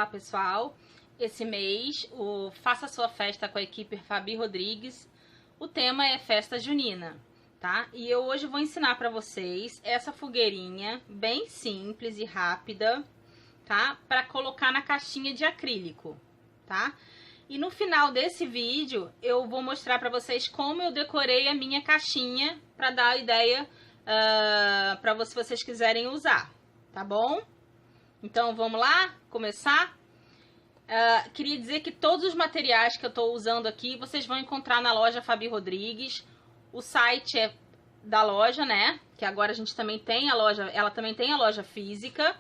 Olá pessoal, esse mês o Faça Sua Festa com a equipe Fabi Rodrigues, o tema é festa junina, tá? E eu hoje vou ensinar para vocês essa fogueirinha bem simples e rápida, tá? Para colocar na caixinha de acrílico, tá? E no final desse vídeo eu vou mostrar para vocês como eu decorei a minha caixinha para dar a ideia para vocês quiserem usar, tá bom? Então vamos lá começar? Queria dizer que todos os materiais que eu estou usando aqui vocês vão encontrar na loja Fabi Rodrigues. O site é da loja, né? Que agora a gente também tem a loja, ela também tem a loja física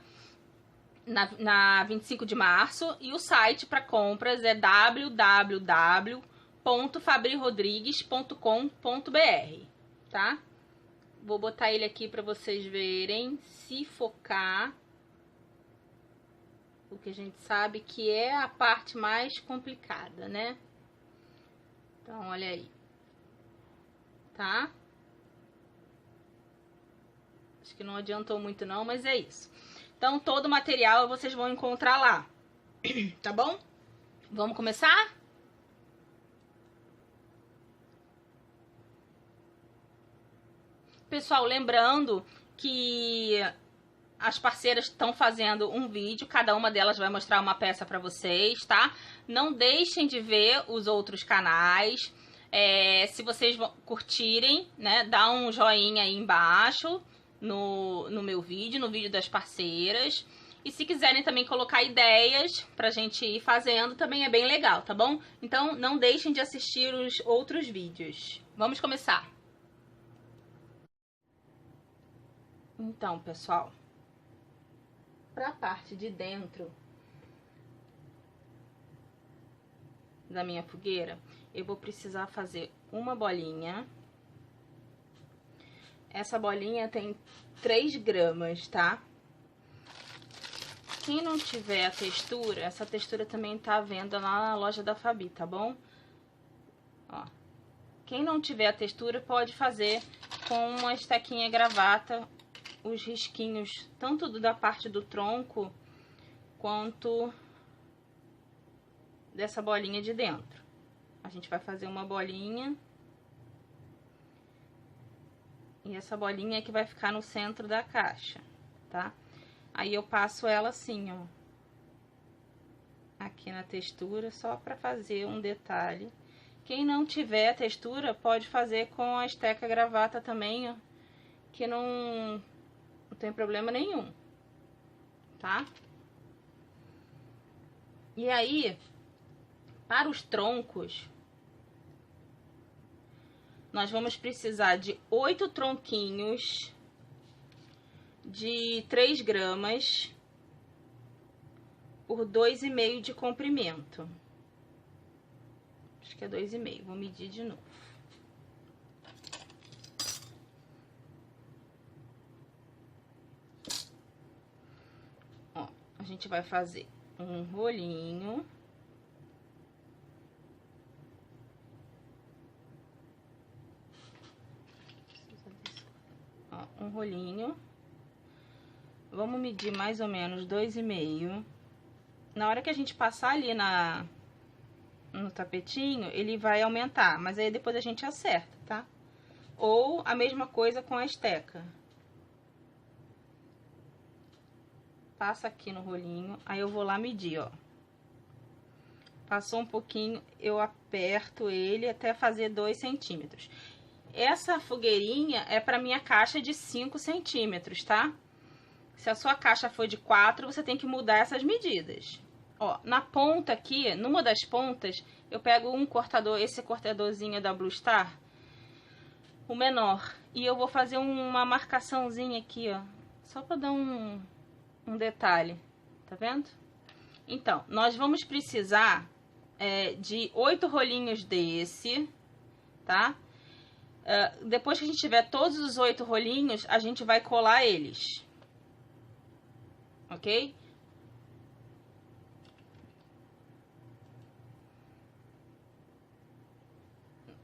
na 25 de março. E o site para compras é www.fabrirodrigues.com.br, tá? Vou botar ele aqui para vocês verem, se focar. Porque a gente sabe que é a parte mais complicada, né? Então, olha aí. Tá? Acho que não adiantou muito não, mas é isso. Então, todo o material vocês vão encontrar lá. Tá bom? Vamos começar? Pessoal, lembrando que as parceiras estão fazendo um vídeo, cada uma delas vai mostrar uma peça para vocês, tá? Não deixem de ver os outros canais. Se vocês curtirem, né, dá um joinha aí embaixo no meu vídeo, no vídeo das parceiras. E se quiserem também colocar ideias pra gente ir fazendo, também é bem legal, tá bom? Então não deixem de assistir os outros vídeos. Vamos começar. Então, pessoal, para a parte de dentro da minha fogueira, eu vou precisar fazer uma bolinha. Essa bolinha tem 3 gramas, tá? Quem não tiver a textura, essa textura também tá à venda lá na loja da Fabi, tá bom? Ó. Quem não tiver a textura pode fazer com uma estequinha gravata os risquinhos, tanto da parte do tronco, quanto dessa bolinha de dentro. A gente vai fazer uma bolinha. E essa bolinha é que vai ficar no centro da caixa, tá? Aí eu passo ela assim, ó. Aqui na textura, só pra fazer um detalhe. Quem não tiver a textura, pode fazer com a esteca gravata também, ó. Que não tem problema nenhum, tá? E aí, para os troncos, nós vamos precisar de 8 tronquinhos de 3 gramas por 2,5 de comprimento. Acho que é 2,5, vou medir de novo. A gente vai fazer um rolinho. Ó, um rolinho. Vamos medir mais ou menos 2,5. Na hora que a gente passar ali no tapetinho, ele vai aumentar, mas aí depois a gente acerta, tá? Ou a mesma coisa com a esteca. Passa aqui no rolinho, aí eu vou lá medir, ó. Passou um pouquinho, eu aperto ele até fazer 2 centímetros. Essa fogueirinha é para minha caixa de 5 centímetros, tá? Se a sua caixa for de 4, você tem que mudar essas medidas. Ó, na ponta aqui, numa das pontas, eu pego um cortador, esse cortadorzinho da Blue Star, o menor. E eu vou fazer uma marcaçãozinha aqui, ó, só para dar um detalhe, tá vendo? Então, nós vamos precisar de 8 rolinhos desse, tá? Depois que a gente tiver todos os 8 rolinhos, a gente vai colar eles, ok?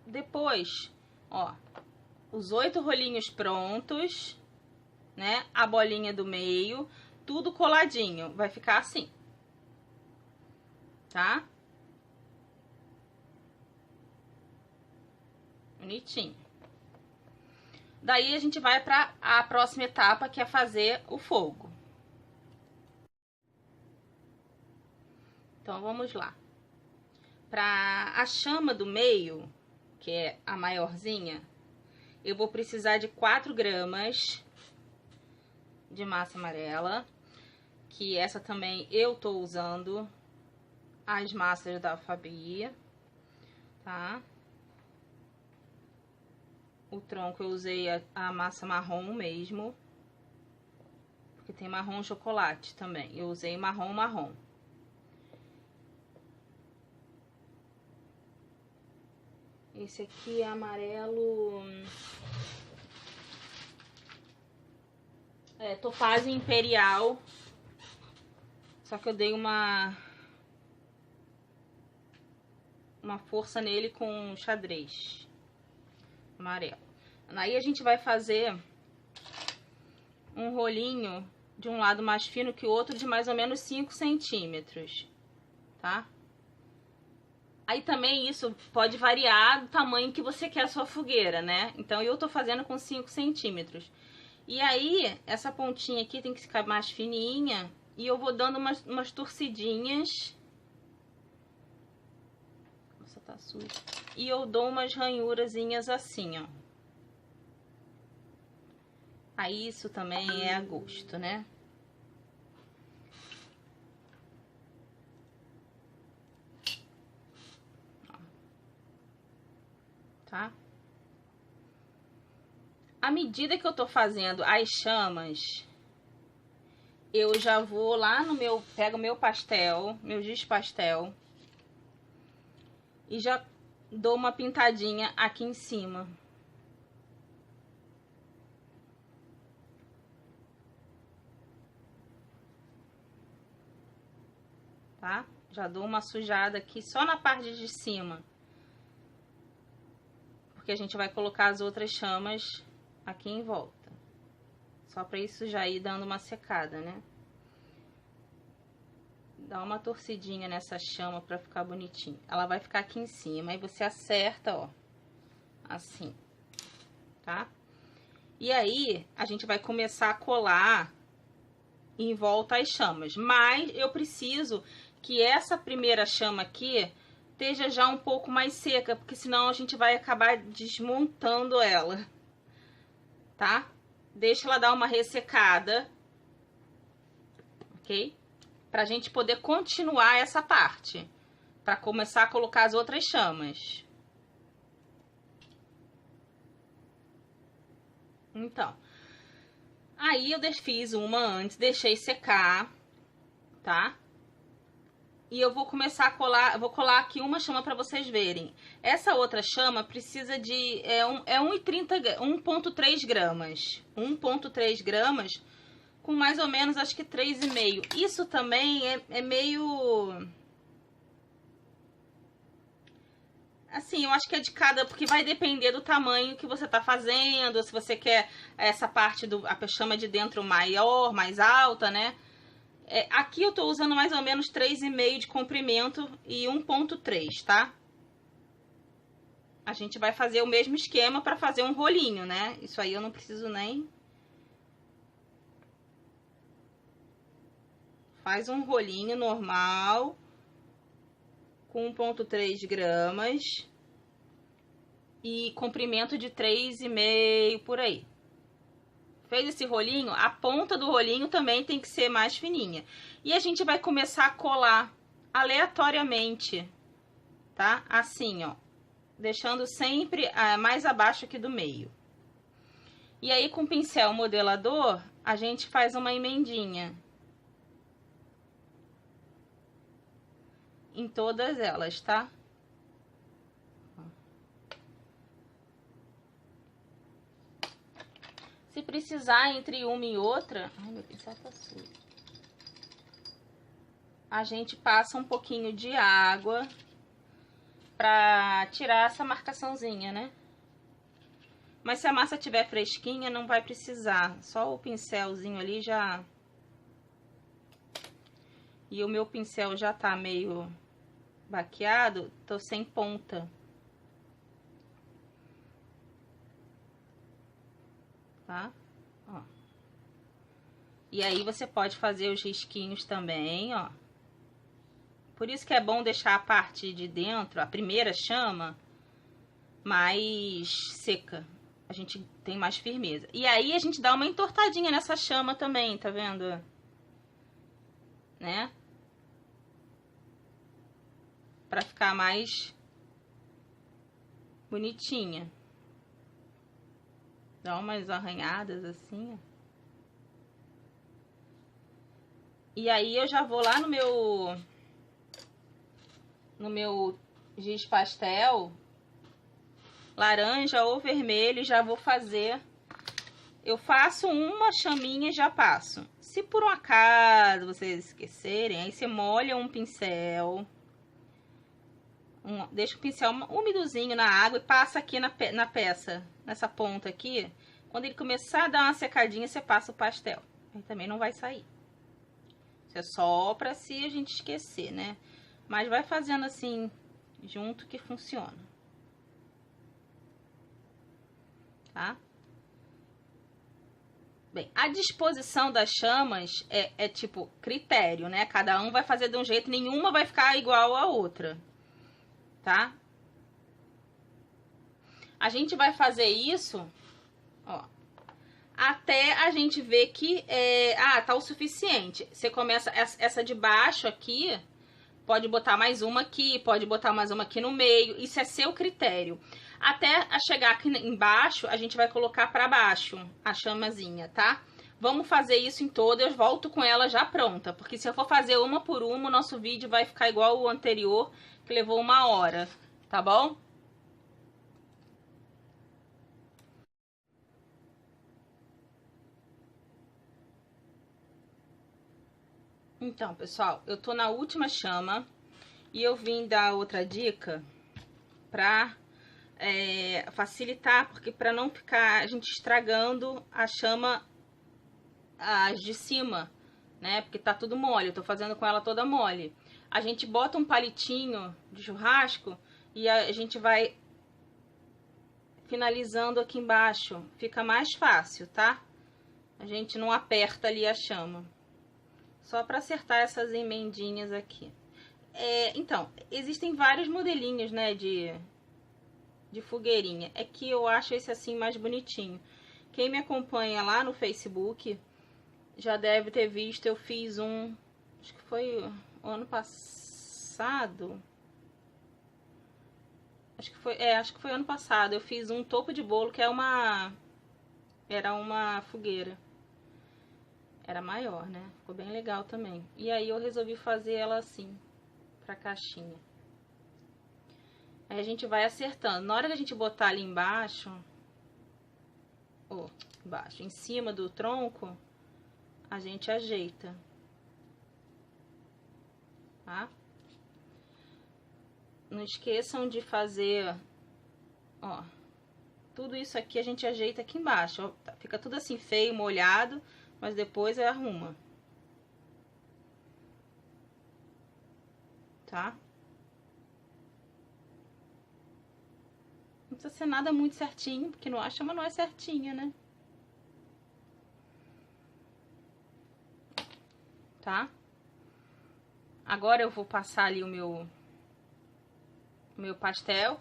Depois, ó, os 8 rolinhos prontos, né? A bolinha do meio, tudo coladinho, vai ficar assim. tá? Bonitinho. Daí a gente vai para a próxima etapa, que é fazer o fogo. Então vamos lá. Para a chama do meio, que é a maiorzinha, eu vou precisar de 4 gramas de massa amarela, que essa também eu tô usando as massas da Fabi, tá? O tronco eu usei a massa marrom mesmo, porque tem marrom chocolate também. Eu usei marrom. Esse aqui é amarelo... topázio imperial. Só que eu dei uma força nele com xadrez amarelo. Aí a gente vai fazer um rolinho de um lado mais fino que o outro, de mais ou menos 5 centímetros, tá? Aí também isso pode variar do tamanho que você quer a sua fogueira, né? Então eu tô fazendo com 5 centímetros. E aí, essa pontinha aqui tem que ficar mais fininha. E eu vou dando umas torcidinhas. Nossa, tá sujo. E eu dou umas ranhurazinhas assim, ó. Aí isso também é a gosto, né? Tá? À medida que eu tô fazendo as chamas, eu já vou lá no meu... Pego meu pastel, meu giz pastel, e já dou uma pintadinha aqui em cima. Tá? Já dou uma sujada aqui só na parte de cima. Porque a gente vai colocar as outras chamas aqui em volta. Só pra isso já ir dando uma secada, né? Dá uma torcidinha nessa chama pra ficar bonitinho. Ela vai ficar aqui em cima. Aí você acerta, ó. Assim. Tá? E aí, a gente vai começar a colar em volta as chamas. Mas eu preciso que essa primeira chama aqui esteja já um pouco mais seca, porque senão a gente vai acabar desmontando ela, tá? Deixa ela dar uma ressecada, ok? Pra gente poder continuar essa parte, pra começar a colocar as outras chamas. Então, aí eu fiz uma antes, deixei secar, tá? E eu vou começar a colar, vou colar aqui uma chama para vocês verem. Essa outra chama precisa de 1,3 gramas. 1,3 gramas com mais ou menos, acho que 3,5. Isso também é meio... Assim, eu acho que é de cada... Porque vai depender do tamanho que você tá fazendo. Se você quer essa parte a chama de dentro maior, mais alta, né? Aqui eu tô usando mais ou menos 3,5 de comprimento e 1,3, tá? A gente vai fazer o mesmo esquema para fazer um rolinho, né? Isso aí eu não preciso nem... Faz um rolinho normal com 1,3 gramas e comprimento de 3,5 por aí. Fez esse rolinho, a ponta do rolinho também tem que ser mais fininha. E a gente vai começar a colar aleatoriamente, tá? Assim, ó. Deixando sempre mais abaixo aqui do meio. E aí, com o pincel modelador, a gente faz uma emendinha em todas elas, tá? Se precisar entre uma e outra... Ai, meu pincel tá sujo. A gente passa um pouquinho de água pra tirar essa marcaçãozinha, né? Mas se a massa estiver fresquinha, não vai precisar. Só o pincelzinho ali já... E o meu pincel já tá meio baqueado, tô sem ponta. Tá? Ó. E aí você pode fazer os risquinhos também, ó. Por isso que é bom deixar a parte de dentro, a primeira chama, mais seca. A gente tem mais firmeza. E aí a gente dá uma entortadinha nessa chama também, tá vendo? Né? Pra ficar mais bonitinha. Dá umas arranhadas assim, ó. E aí eu já vou lá no meu giz pastel, laranja ou vermelho, já vou fazer. Eu faço uma chaminha e já passo. Se por um acaso vocês esquecerem, aí você molha um pincel, deixa o pincel umidozinho na água e passa aqui na peça, nessa ponta aqui. Quando ele começar a dar uma secadinha, você passa o pastel. Aí também não vai sair. Isso é só pra se a gente esquecer, né? Mas vai fazendo assim, junto, que funciona. Tá? Bem, a disposição das chamas é tipo critério, né? Cada um vai fazer de um jeito, nenhuma vai ficar igual à outra. Tá? A gente vai fazer isso, ó, até a gente ver que tá o suficiente. Você começa essa de baixo aqui, pode botar mais uma aqui, pode botar mais uma aqui no meio, isso é seu critério. Até chegar aqui embaixo, a gente vai colocar pra baixo a chamazinha, tá? Vamos fazer isso em todas, eu volto com ela já pronta, porque se eu for fazer uma por uma, o nosso vídeo vai ficar igual o anterior, que levou 1 hora, tá bom? Então, pessoal, eu tô na última chama e eu vim dar outra dica pra facilitar, porque pra não ficar a gente estragando a chama, as de cima, né? Porque tá tudo mole, eu tô fazendo com ela toda mole. A gente bota um palitinho de churrasco e a gente vai finalizando aqui embaixo. Fica mais fácil, tá? A gente não aperta ali a chama. Só pra acertar essas emendinhas aqui. Então, existem vários modelinhos, né, de fogueirinha. É que eu acho esse assim mais bonitinho. Quem me acompanha lá no Facebook já deve ter visto, eu fiz um, acho que foi o ano passado. Acho que foi ano passado. Eu fiz um topo de bolo que era uma fogueira. Era maior, né? Ficou bem legal também. E aí eu resolvi fazer ela assim, pra caixinha. Aí a gente vai acertando. Na hora que a gente botar ali embaixo, embaixo, em cima do tronco, a gente ajeita. Tá? Não esqueçam de fazer, ó, tudo isso aqui a gente ajeita aqui embaixo. Ó, fica tudo assim feio, molhado, mas depois arruma. Tá? Não precisa ser nada muito certinho, porque a chama não é certinha, né? Tá? Agora eu vou passar ali o meu pastel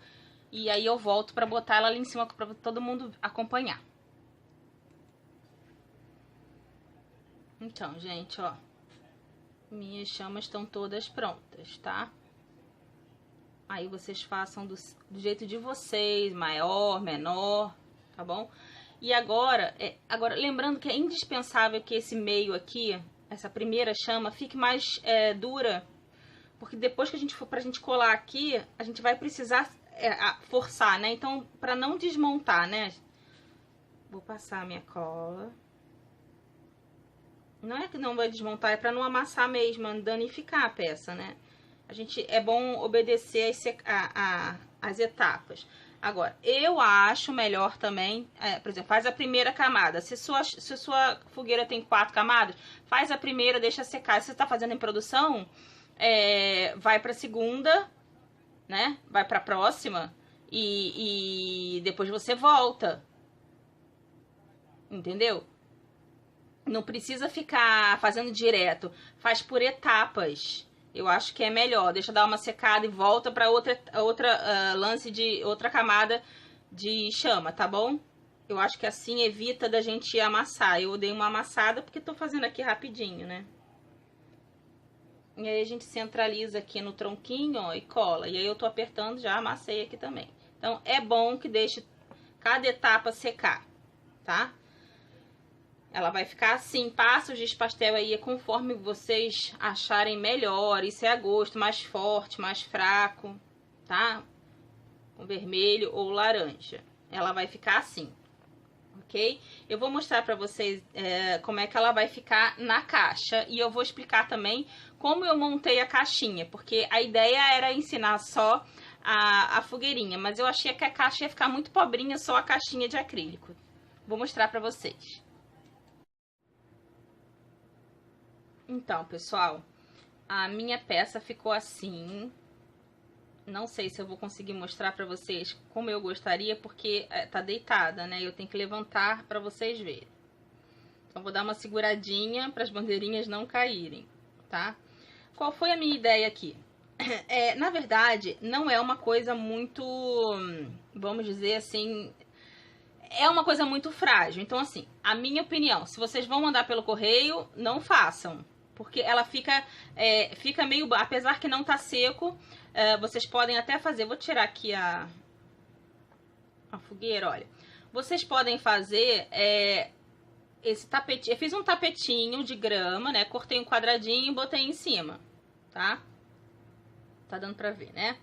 e aí eu volto pra botar ela ali em cima pra todo mundo acompanhar. Então, gente, ó, minhas chamas estão todas prontas, tá? Aí vocês façam do jeito de vocês, maior, menor, tá bom? E agora lembrando que é indispensável que esse meio aqui, essa primeira chama, fique mais dura, porque depois que pra gente colar aqui, a gente vai precisar forçar, né? Então, pra não desmontar, né? Vou passar a minha cola. Não é que não vai desmontar, é pra não amassar mesmo, danificar a peça, né? É bom obedecer as etapas. Agora, eu acho melhor também, por exemplo, faz a primeira camada. Se sua fogueira tem 4 camadas, faz a primeira, deixa secar. Se você tá fazendo em produção, vai pra segunda né? Vai pra próxima e depois você volta. Entendeu? Não precisa ficar fazendo direto. Faz por etapas. Eu acho que é melhor. Deixa dar uma secada e volta pra outra lance de outra camada de chama, tá bom? Eu acho que assim evita da gente amassar. Eu dei uma amassada porque tô fazendo aqui rapidinho, né? E aí a gente centraliza aqui no tronquinho, ó, e cola. E aí eu tô apertando, já amassei aqui também. Então é bom que deixe cada etapa secar, tá? Ela vai ficar assim, passa o giz pastel aí conforme vocês acharem melhor. Isso é a gosto, mais forte, mais fraco, tá? Com vermelho ou laranja. Ela vai ficar assim, ok? Eu vou mostrar pra vocês como é que ela vai ficar na caixa. E eu vou explicar também como eu montei a caixinha. Porque a ideia era ensinar só a fogueirinha. Mas eu achei que a caixa ia ficar muito pobrinha, só a caixinha de acrílico. Vou mostrar pra vocês. Então, pessoal, a minha peça ficou assim. Não sei se eu vou conseguir mostrar pra vocês como eu gostaria, porque tá deitada, né? Eu tenho que levantar pra vocês verem. Então, vou dar uma seguradinha para as bandeirinhas não caírem, tá? Qual foi a minha ideia aqui? Na verdade, não é uma coisa muito, vamos dizer assim, é uma coisa muito frágil. Então, assim, a minha opinião, se vocês vão mandar pelo correio, não façam. Porque ela fica meio... Apesar que não tá seco, vocês podem até fazer... Vou tirar aqui a fogueira, olha. Vocês podem fazer esse tapetinho... Eu fiz um tapetinho de grama, né? Cortei um quadradinho e botei em cima, tá? Tá dando pra ver, né?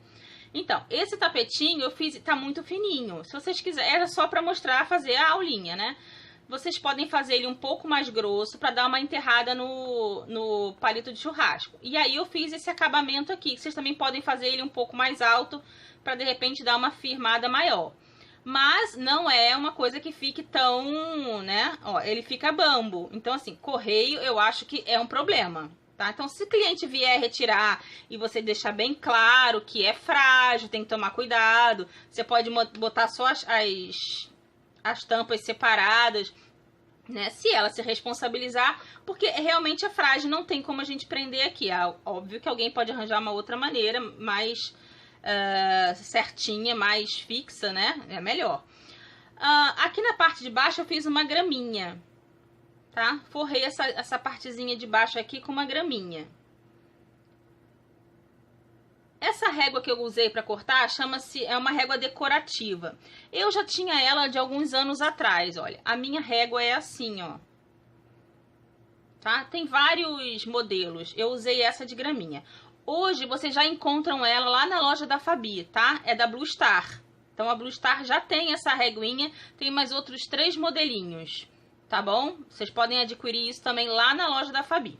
Então, esse tapetinho eu fiz... Tá muito fininho. Se vocês quiserem... Era só pra mostrar, fazer a aulinha, né? Vocês podem fazer ele um pouco mais grosso para dar uma enterrada no palito de churrasco. E aí eu fiz esse acabamento aqui, que vocês também podem fazer ele um pouco mais alto para de repente dar uma firmada maior. Mas não é uma coisa que fique tão, né? Ó, ele fica bambo. Então assim, correio eu acho que é um problema, tá? Então se o cliente vier retirar e você deixar bem claro que é frágil, tem que tomar cuidado. Você pode botar só as tampas separadas, né? Se ela se responsabilizar, porque realmente é frágil, não tem como a gente prender aqui. Óbvio que alguém pode arranjar uma outra maneira mais certinha, mais fixa, né? É melhor. Aqui na parte de baixo eu fiz uma graminha, tá? Forrei essa partezinha de baixo aqui com uma graminha. Essa régua que eu usei para cortar é uma régua decorativa. Eu já tinha ela de alguns anos atrás, olha. A minha régua é assim, ó. Tá? Tem vários modelos. Eu usei essa de graminha. Hoje vocês já encontram ela lá na loja da Fabi, tá? É da Blue Star. Então a Blue Star já tem essa reguinha, tem mais outros 3 modelinhos, tá bom? Vocês podem adquirir isso também lá na loja da Fabi.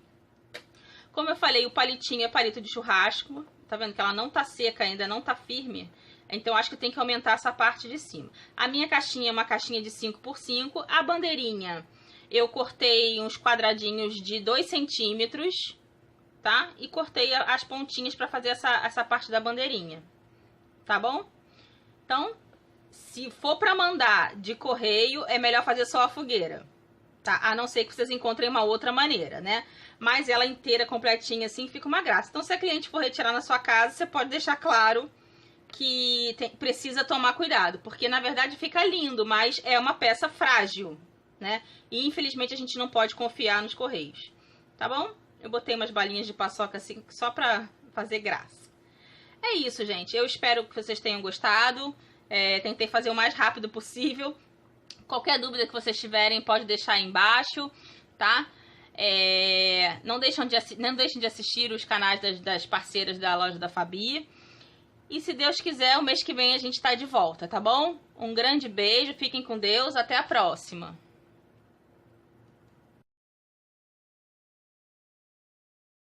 Como eu falei, o palitinho é palito de churrasco. Tá vendo que ela não tá seca ainda, não tá firme? Então, acho que tem que aumentar essa parte de cima. A minha caixinha é uma caixinha de 5x5. A bandeirinha, eu cortei uns quadradinhos de 2 centímetros, tá? E cortei as pontinhas pra fazer essa parte da bandeirinha. Tá bom? Então, se for pra mandar de correio, é melhor fazer só a fogueira. Tá? A não ser que vocês encontrem uma outra maneira, né? Mas ela inteira, completinha assim, fica uma graça. Então, se a cliente for retirar na sua casa, você pode deixar claro que precisa tomar cuidado. Porque, na verdade, fica lindo, mas é uma peça frágil, né? E, infelizmente, a gente não pode confiar nos correios. Tá bom? Eu botei umas balinhas de paçoca assim, só pra fazer graça. É isso, gente. Eu espero que vocês tenham gostado. Tentei fazer o mais rápido possível. Qualquer dúvida que vocês tiverem, pode deixar aí embaixo, tá? Não deixem de assistir os canais das parceiras da loja da Fabi. E se Deus quiser, o mês que vem a gente tá de volta, tá bom? Um grande beijo, fiquem com Deus, até a próxima!